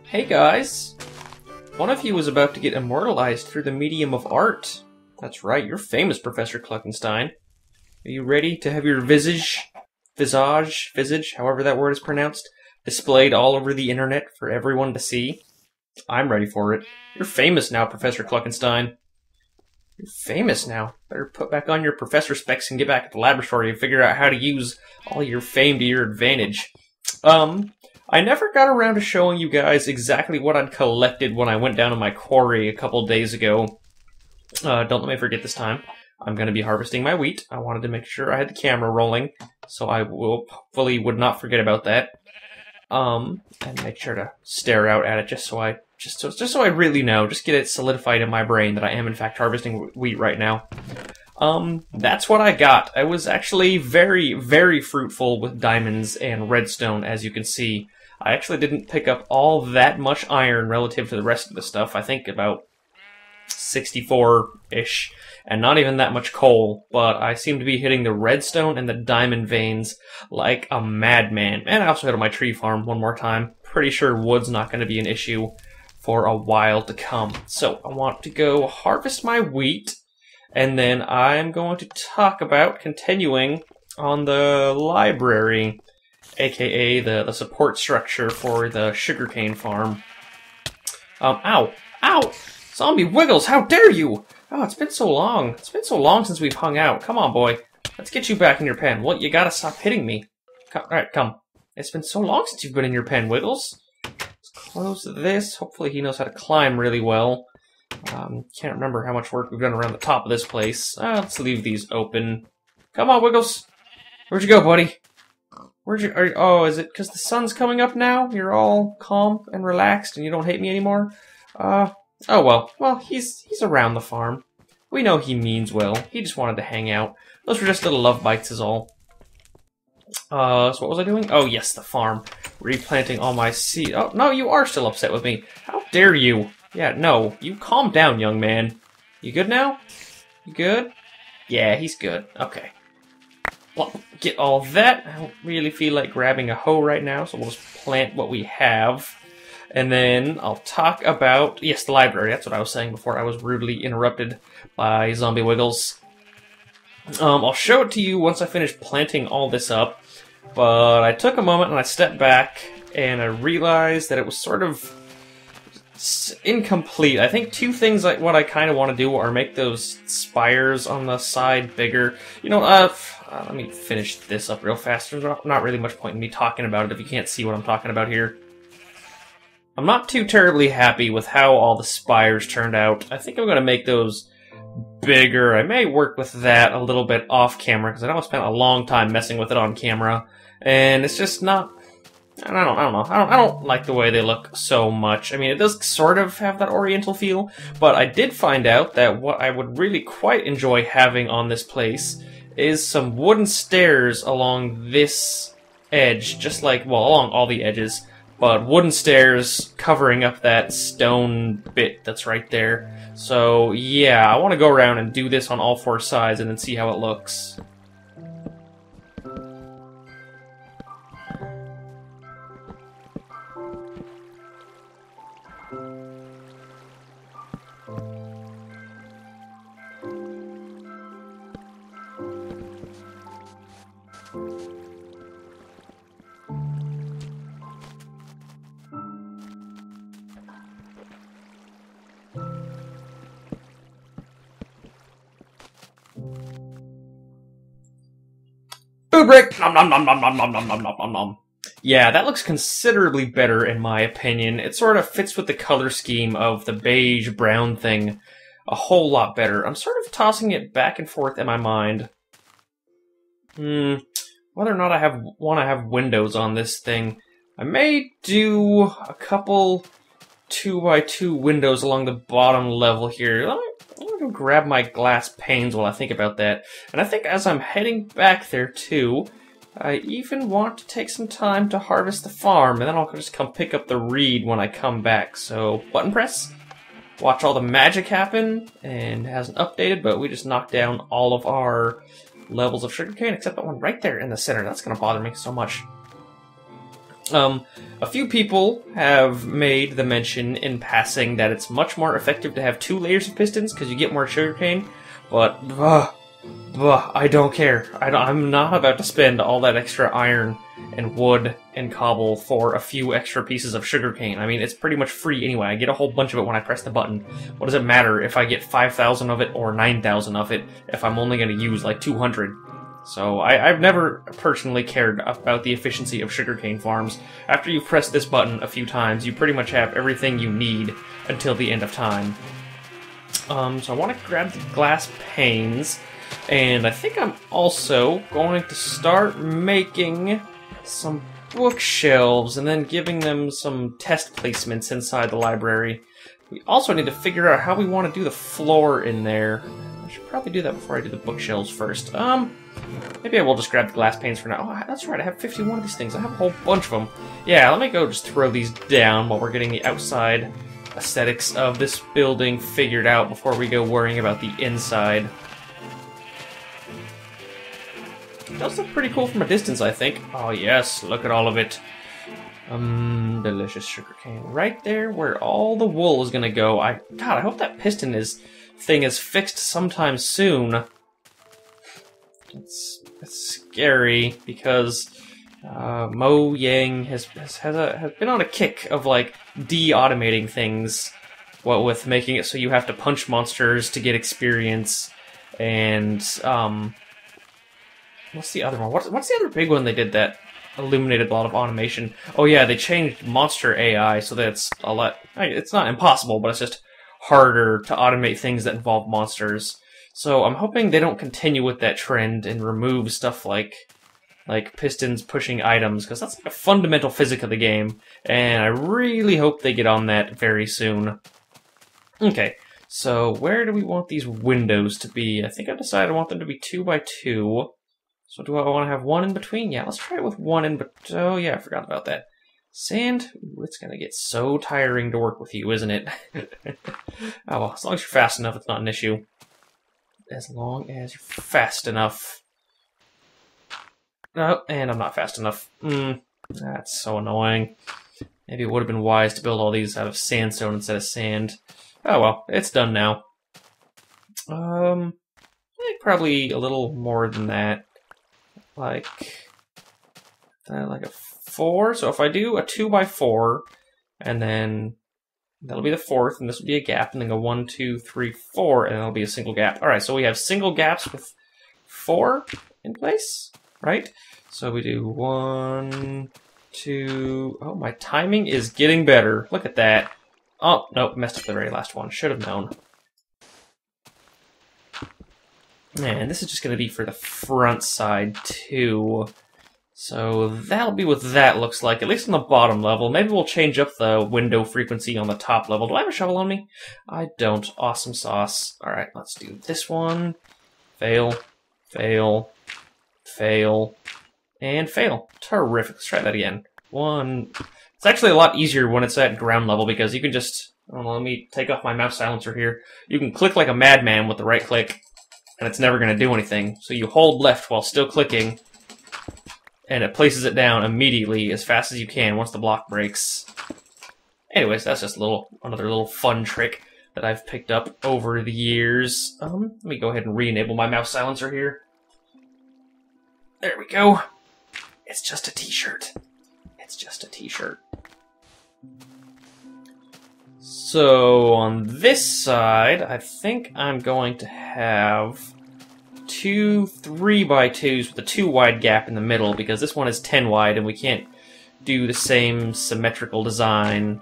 Hey guys! One of you is about to get immortalized through the medium of art. That's right, you're famous, Professor Cluckenstein. Are you ready to have your visage, however that word is pronounced, displayed all over the internet for everyone to see? I'm ready for it. You're famous now, Professor Cluckenstein. You're famous now. Better put back on your professor specs and get back at the laboratory and figure out how to use all your fame to your advantage. I never got around to showing you guys exactly what I'd collected when I went down to my quarry a couple days ago. Don't let me forget this time. I'm going to be harvesting my wheat. I wanted to make sure I had the camera rolling, so I will hopefully would not forget about that. And make sure to stare out at it just so I really know, just get it solidified in my brain that I am in fact harvesting wheat right now. That's what I got. I was actually very, very fruitful with diamonds and redstone, as you can see. I actually didn't pick up all that much iron relative to the rest of the stuff. I think about 64-ish, and not even that much coal, but I seem to be hitting the redstone and the diamond veins like a madman. And I also hit on my tree farm one more time. Pretty sure wood's not going to be an issue for a while to come. So I want to go harvest my wheat, and then I'm going to talk about continuing on the library, aka the support structure for the sugarcane farm. Ow! Ow! Zombie Wiggles, how dare you! Oh, it's been so long. It's been so long since we've hung out. Come on, boy. Let's get you back in your pen. Well, you gotta stop hitting me. Alright, come. It's been so long since you've been in your pen, Wiggles. Let's close this. Hopefully he knows how to climb really well. Can't remember how much work we've done around the top of this place. Let's leave these open. Come on, Wiggles. Where'd you go, buddy? Oh, is it because the sun's coming up now? You're all calm and relaxed and you don't hate me anymore? Oh, well. Well, he's around the farm. We know he means well. He just wanted to hang out. Those were just little love bites is all. So what was I doing? Oh, yes, the farm. Replanting all my seed. Oh, no, you are still upset with me. How dare you? Yeah, no. You calm down, young man. You good now? You good? Yeah, he's good. Okay. Well, get all that. I don't really feel like grabbing a hoe right now, so we'll just plant what we have. And then I'll talk about, yes, the library. That's what I was saying before I was rudely interrupted by Zombie Wiggles. I'll show it to you once I finish planting all this up. But I took a moment and I stepped back and I realized that it was sort of incomplete. I think two things like what I kind of want to do are make those spires on the side bigger. You know, let me finish this up real fast. There's not really much point in me talking about it if you can't see what I'm talking about here. I'm not too terribly happy with how all the spires turned out. I think I'm going to make those bigger. I may work with that a little bit off camera, because I know I spent a long time messing with it on camera, and it's just not... I don't know. I don't like the way they look so much. I mean, it does sort of have that oriental feel, but I did find out that what I would really quite enjoy having on this place is some wooden stairs along this edge, just like, well, along all the edges, but wooden stairs covering up that stone bit that's right there. So, yeah, I want to go around and do this on all four sides and then see how it looks. Food break! Nom nom nom nom nom nom nom nom nom nom. Yeah, that looks considerably better in my opinion. It sort of fits with the color scheme of the beige-brown thing a whole lot better. I'm sort of tossing it back and forth in my mind. Whether or not I want to have windows on this thing. I may do a couple 2x2 windows along the bottom level here. I'm going to grab my glass panes while I think about that. And I think as I'm heading back there too, I even want to take some time to harvest the farm, and then I'll just come pick up the reed when I come back. So, button press, watch all the magic happen, and it hasn't updated, but we just knocked down all of our levels of sugarcane, except that one right there in the center. That's going to bother me so much. A few people have made the mention in passing that it's much more effective to have 2 layers of pistons because you get more sugarcane, but I don't care. I'm not about to spend all that extra iron and wood and cobble for a few extra pieces of sugarcane. I mean, it's pretty much free anyway. I get a whole bunch of it when I press the button. What does it matter if I get 5,000 of it or 9,000 of it if I'm only going to use like 200? So I've never personally cared about the efficiency of sugarcane farms. After you've pressed this button a few times, you pretty much have everything you need until the end of time. So I want to grab the glass panes, and I think I'm also going to start making some bookshelves and then giving them some test placements inside the library. We also need to figure out how we want to do the floor in there. I should probably do that before I do the bookshelves first. Maybe I will just grab the glass panes for now. Oh, that's right, I have 51 of these things. I have a whole bunch of them. Yeah, let me go just throw these down while we're getting the outside aesthetics of this building figured out before we go worrying about the inside. It does look pretty cool from a distance, I think. Oh yes, look at all of it. Delicious sugarcane. Right there where all the wool is gonna go. God, I hope that piston thing is fixed sometime soon. It's scary because Mo Yang has been on a kick of like de-automating things, what with making it so you have to punch monsters to get experience, and what's the other one? What's the other big one they did that illuminated a lot of automation? Oh yeah, they changed monster AI so that it's a lot. It's not impossible, but it's just harder to automate things that involve monsters. So I'm hoping they don't continue with that trend and remove stuff like pistons pushing items, because that's like a fundamental physics of the game, and I really hope they get on that very soon. Okay, so where do we want these windows to be? I think I've decided I want them to be 2 by 2. So do I want to have one in between? Yeah, let's try it with one in between. Oh yeah, I forgot about that. Sand? Ooh, it's gonna get so tiring to work with you, isn't it? Oh well, as long as you're fast enough, it's not an issue. As long as you're fast enough. Oh, and I'm not fast enough. That's so annoying. Maybe it would have been wise to build all these out of sandstone instead of sand. Oh well, it's done now. I think probably a little more than that. Like a 4. So if I do a 2 by 4, and then that'll be the 4th, and this will be a gap, and then go 1, 2, 3, 4, and that'll be a single gap. Alright, so we have single gaps with 4 in place, right? So we do 1, 2... Oh, my timing is getting better. Look at that. Oh, nope, messed up the very last one. Should have known. Man, this is just going to be for the front side, too. So that'll be what that looks like, at least on the bottom level. Maybe we'll change up the window frequency on the top level. Do I have a shovel on me? I don't. Awesome sauce. Alright, let's do this one. Fail. Fail. Fail. And fail. Terrific. Let's try that again. 1. It's actually a lot easier when it's at ground level because you can just... Oh, let me take off my mouse silencer here. You can click like a madman with the right click, and it's never going to do anything. So you hold left while still clicking, and it places it down immediately as fast as you can once the block breaks. Anyways, that's just another little fun trick that I've picked up over the years. Let me go ahead and re-enable my mouse silencer here. There we go. It's just a t-shirt. It's just a t-shirt. So on this side, I think I'm going to have 2 3 by 2s with a 2 wide gap in the middle, because this one is 10 wide and we can't do the same symmetrical design,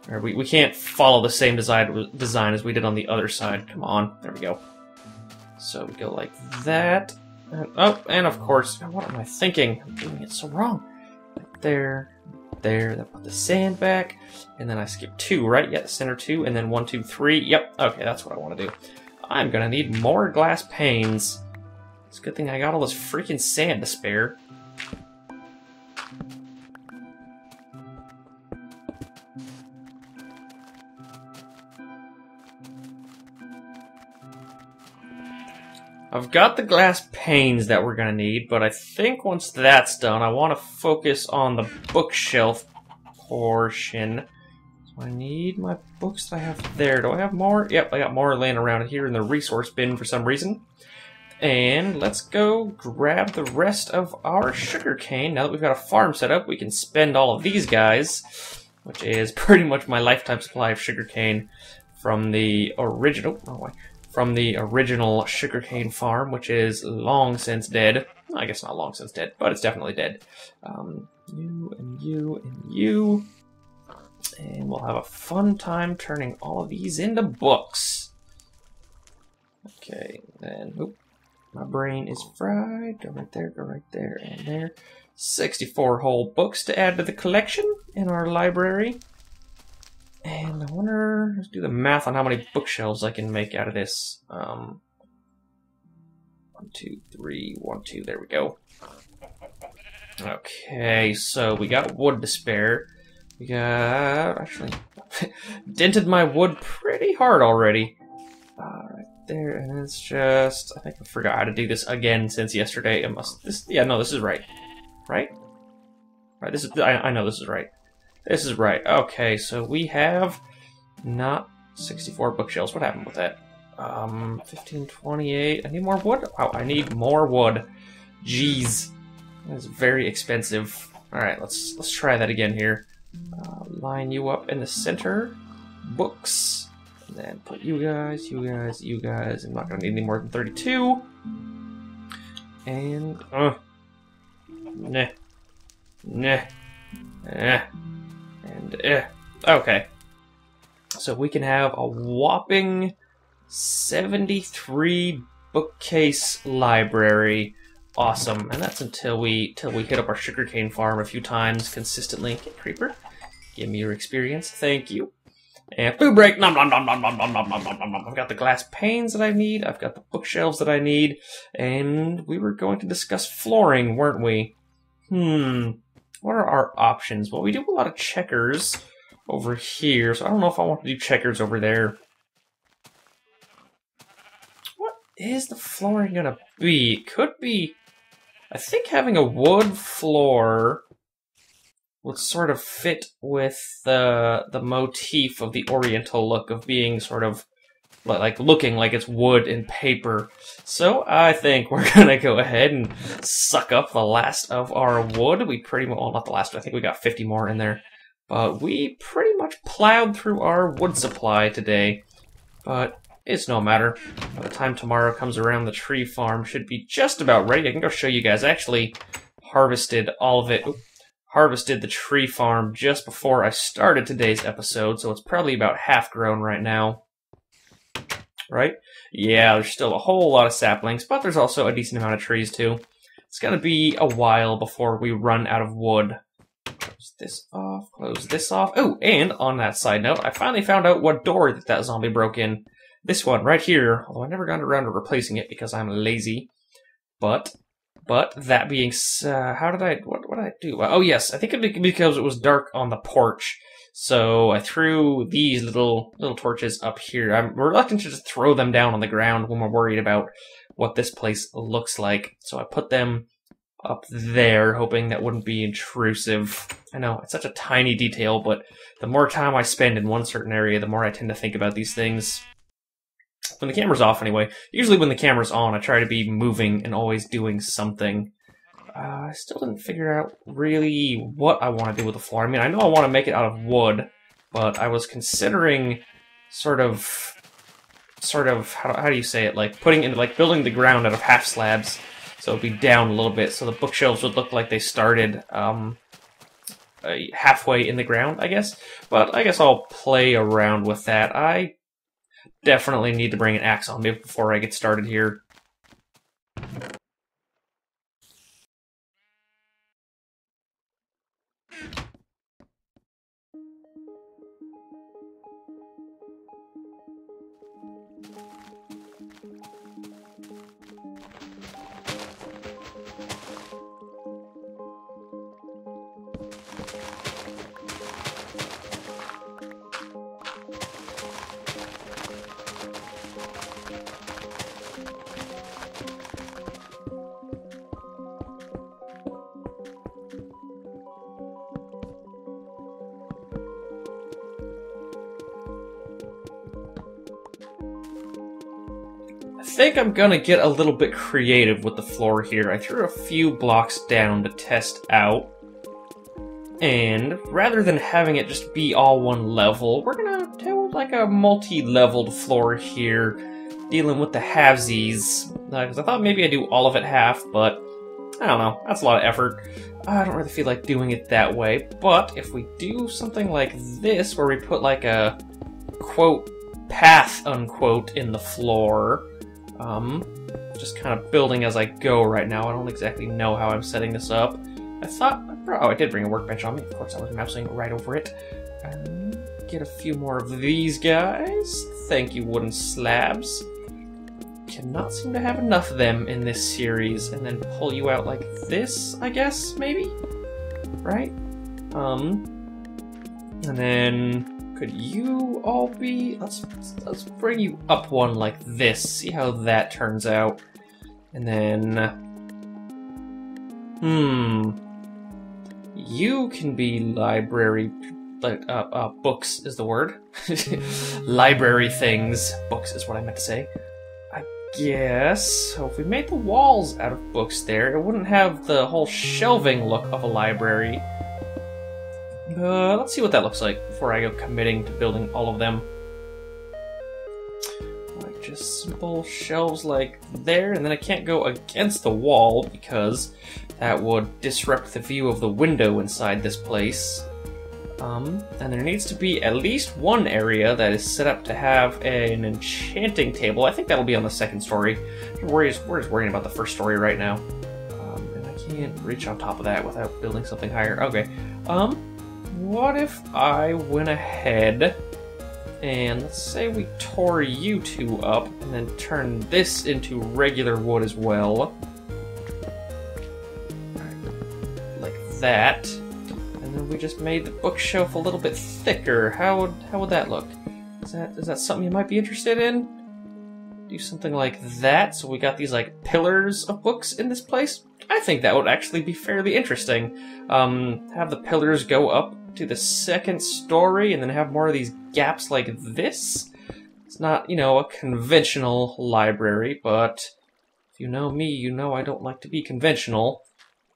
or we can't follow the same design as we did on the other side. Come on, there we go. So we go like that. And of course, what am I thinking? I'm doing it so wrong. There, then put the sand back, and then I skip 2, right? Yeah, center 2, and then 1, 2, 3. Yep, okay, that's what I want to do. I'm gonna need more glass panes. It's a good thing I got all this freaking sand to spare. I've got the glass panes that we're gonna need, but I think once that's done, I want to focus on the bookshelf portion. So I need my books that I have there. Do I have more? Yep, I got more laying around here in the resource bin for some reason. And let's go grab the rest of our sugarcane. Now that we've got a farm set up, we can spend all of these guys, which is pretty much my lifetime supply of sugarcane from the original, sugarcane farm, which is long since dead. I guess not long since dead, but it's definitely dead. You and you and you. And we'll have a fun time turning all of these into books. Okay, then, oop. My brain is fried. Go right there, and there. 64 whole books to add to the collection in our library. And I wonder, let's do the math on how many bookshelves I can make out of this. 1, 2, 3, 1, 2, there we go. Okay, so we got wood to spare. We got, actually, dented my wood pretty hard already. Right there, and it's just, I think I forgot how to do this again since yesterday. It must, yeah, no, this is right. Right? Right, this is, I know this is right. This is right. Okay, so we have not 64 bookshelves. What happened with that? 1528. I need more wood? Wow, I need more wood. Jeez. That's very expensive. Alright, let's try that again here. Line you up in the center. Books. And then put you guys, you guys, you guys. I'm not going to need any more than 32. And, nah. Nah. And, okay. So we can have a whopping 73 bookcase library. Awesome. And that's until we hit up our sugarcane farm a few times consistently. Okay, creeper. Give me your experience. Thank you. And food break. Nom nom nom nom nom nom nom nom nom nom nom. I've got the glass panes that I need. I've got the bookshelves that I need. And we were going to discuss flooring, weren't we? What are our options? Well, we do a lot of checkers over here, so I don't know if I want to do checkers over there. What is the flooring gonna be? It could be, I think having a wood floor would sort of fit with the motif of the oriental look of being sort of like looking like it's wood and paper. So I think we're gonna go ahead and suck up the last of our wood. We pretty much, well, not the last, I think we got 50 more in there. But we pretty much plowed through our wood supply today. But it's no matter. By the time tomorrow comes around, the tree farm should be just about ready. I can go show you guys. I actually harvested all of it. Harvested the tree farm just before I started today's episode, so it's probably about half grown right now. Right? Yeah, there's still a whole lot of saplings, but there's also a decent amount of trees too. It's gonna be a while before we run out of wood. Close this off, close this off. Oh, and on that side note, I finally found out what door that zombie broke in. This one, right here, although I never got around to replacing it because I'm lazy. But that being what did I do? Oh yes, I think it because it was dark on the porch. So I threw these little torches up here. I'm reluctant to just throw them down on the ground when we're worried about what this place looks like. So I put them up there, hoping that wouldn't be intrusive. I know, it's such a tiny detail, but the more time I spend in one certain area, the more I tend to think about these things. When the camera's off, anyway. Usually when the camera's on, I try to be moving and always doing something. I still didn't figure out really what I want to do with the floor. I mean, I know I want to make it out of wood, but I was considering sort of, how do you say it? Like putting in, like building the ground out of half slabs, so it'd be down a little bit, so the bookshelves would look like they started halfway in the ground, I guess. But I guess I'll play around with that. I definitely need to bring an axe on me before I get started here. think I'm gonna get a little bit creative with the floor here. I threw a few blocks down to test out. And rather than having it just be all one level, we're gonna do like a multi-leveled floor here, dealing with the halvesies. Because I thought maybe I'd do all of it half, but I don't know, that's a lot of effort. I don't really feel like doing it that way, but if we do something like this, where we put like a, quote, path, unquote, in the floor, just kind of building as I go right now. I don't exactly know how I'm setting this up. I thought, oh, I did bring a workbench on me. Of course, I was mousing right over it. Get a few more of these guys. Thank you, wooden slabs. Cannot seem to have enough of them in this series. And then pull you out like this, I guess, maybe? Right? And then could you all be... Let's bring you up one like this. See how that turns out. And then... You can be library, books is the word. Library things. Books is what I meant to say. I guess. So if we made the walls out of books there, it wouldn't have the whole shelving look of a library. Let's see what that looks like before I go committing to building all of them. Like just simple shelves like there, and then I can't go against the wall because that would disrupt the view of the window inside this place. And there needs to be at least one area that is set up to have an enchanting table. I think that'll be on the second story. We're just worrying about the first story right now. And I can't reach on top of that without building something higher. Okay. What if I went ahead and let's say we tore you two up and then turned this into regular wood as well. Like that. And then we just made the bookshelf a little bit thicker. How would that look? Is that something you might be interested in? Do something like that, so we got these like pillars of books in this place? I think that would actually be fairly interesting. Have the pillars go up to the second story and then have more of these gaps like this. It's not, you know, a conventional library, but if you know me, you know I don't like to be conventional.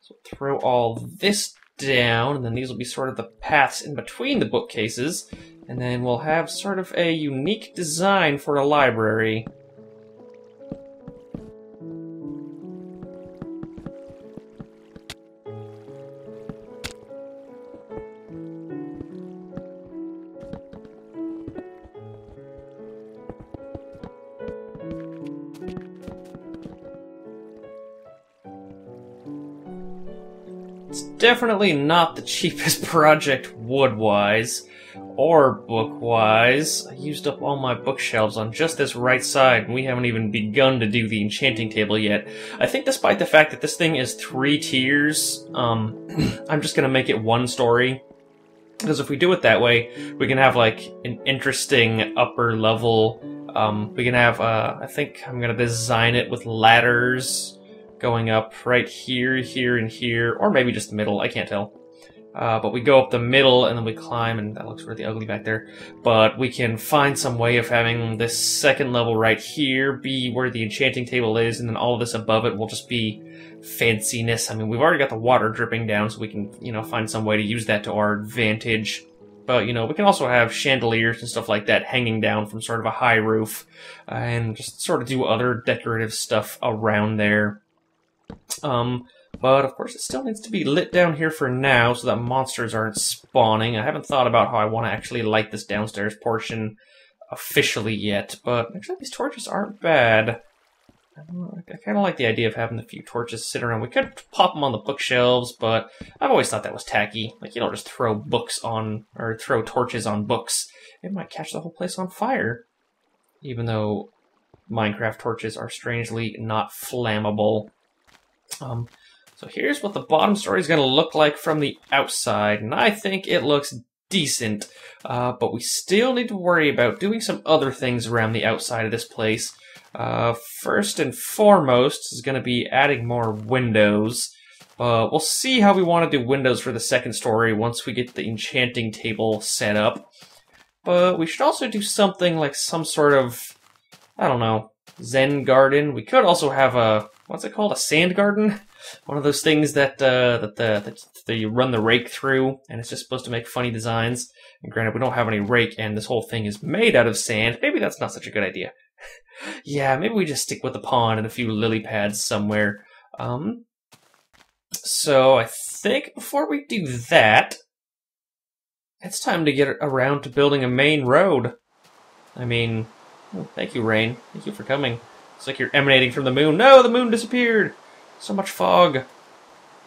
So throw all this down, and then these will be sort of the paths in between the bookcases, and then we'll have sort of a unique design for a library. Definitely not the cheapest project wood-wise, or book-wise. I used up all my bookshelves on just this right side, and we haven't even begun to do the enchanting table yet. I think despite the fact that this thing is 3 tiers, I'm just gonna make it 1 story. Because if we do it that way, we can have, like, an interesting upper level. We can have, I think I'm gonna design it with ladders going up right here, here, and here, or maybe just the middle, I can't tell. But we go up the middle, and then we climb, and that looks really ugly back there. But we can find some way of having this second level right here be where the enchanting table is, and then all of this above it will just be fanciness. I mean, we've already got the water dripping down, so we can, you know, find some way to use that to our advantage. But, you know, we can also have chandeliers and stuff like that hanging down from sort of a high roof, and just sort of do other decorative stuff around there. But of course it still needs to be lit down here for now so that monsters aren't spawning. I haven't thought about how I want to actually light this downstairs portion officially yet, but actually these torches aren't bad. I kind of like the idea of having a few torches sit around. We could pop them on the bookshelves, but I've always thought that was tacky. Like, you don't just throw books on, or throw torches on books. It might catch the whole place on fire. Even though Minecraft torches are strangely not flammable. So here's what the bottom story is going to look like from the outside, and I think it looks decent, but we still need to worry about doing some other things around the outside of this place. First and foremost is going to be adding more windows. We'll see how we want to do windows for the second story once we get the enchanting table set up. But we should also do something like some sort of, I don't know, Zen garden. We could also have a, what's it called? A sand garden? One of those things that you run the rake through, and it's just supposed to make funny designs. And granted, we don't have any rake, and this whole thing is made out of sand. Maybe that's not such a good idea. Yeah, maybe we just stick with the pond and a few lily pads somewhere. So I think before we do that, it's time to get around to building a main road. I mean, oh, thank you, Rain. Thank you for coming. It's like you're emanating from the moon. No, the moon disappeared! So much fog.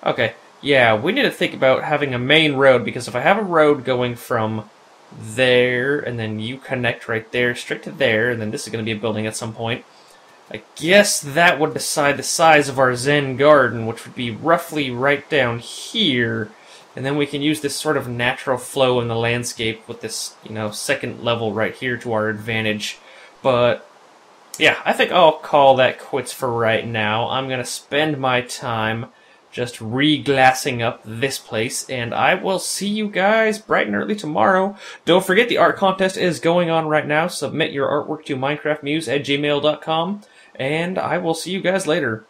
Okay, yeah, we need to think about having a main road, because if I have a road going from there, and then you connect right there, straight to there, and then this is going to be a building at some point, I guess that would decide the size of our Zen garden, which would be roughly right down here. And then we can use this sort of natural flow in the landscape with this, you know, second level right here to our advantage. But, yeah, I think I'll call that quits for right now. I'm going to spend my time just re-glassing up this place, and I will see you guys bright and early tomorrow. Don't forget, the art contest is going on right now. Submit your artwork to minecraftmuse@gmail.com, and I will see you guys later.